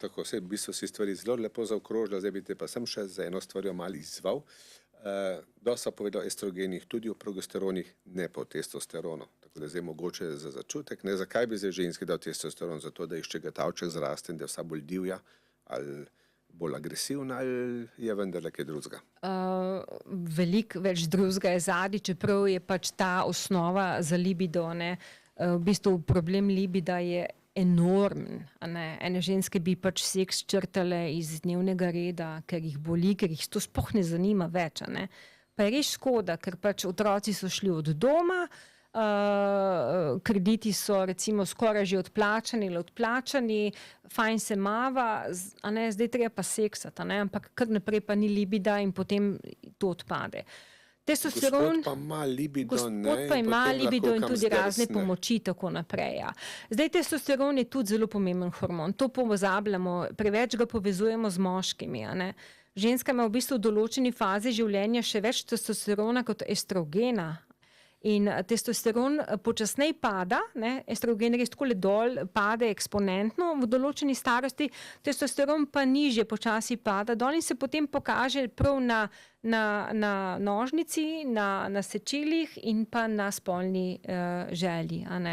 Tako v bistvu si stvari zelo lepo zaokrožila, zdaj bi te pa sem še za eno stvarjo malo izzval. Dosta povedal o estrogenih, tudi o progesteronih, ne pa o testosteronu. Tako da zdaj mogoče za začutek, ne, zakaj bi zdaj ženski dal testosteron, zato da išče tavček zraste in da je vsa bolj divja, ali bolj agresivna, ali je vendarle kaj drugega? Veliko več drugega je zadaj, čeprav je pač ta osnova za libido, ne. V bistvu problem libida je enormen, a ne. Ene ženske bi pač seks črtale iz dnevnega reda, ker jih boli, ker jih to sploh ne zanima več, a ne. Pa je res škoda, ker pač otroci so šli od doma, krediti so recimo skoraj že odplačani, fajn se mava, a ne, zdaj treba pa seksati, a ne, ampak kar naprej pa ni libida in potem to odpade. Testosteron, Gospod pa ima libido, gospod pa ima libido in tudi razne pomoči, tako naprej. Ja. Zdaj, testosteron je tudi zelo pomemben hormon. To pozabljamo, preveč ga povezujemo z moškimi. A ne. Ženska ima v bistvu v določeni fazi življenja še več testosterona kot estrogena. In testosteron počasneje pada, ne, estrogen res takole dol pade eksponentno v določeni starosti, testosteron pa nižje počasi pada dol in se potem pokaže prav na nožnici, na sečilih in pa na spolni želji, a ne.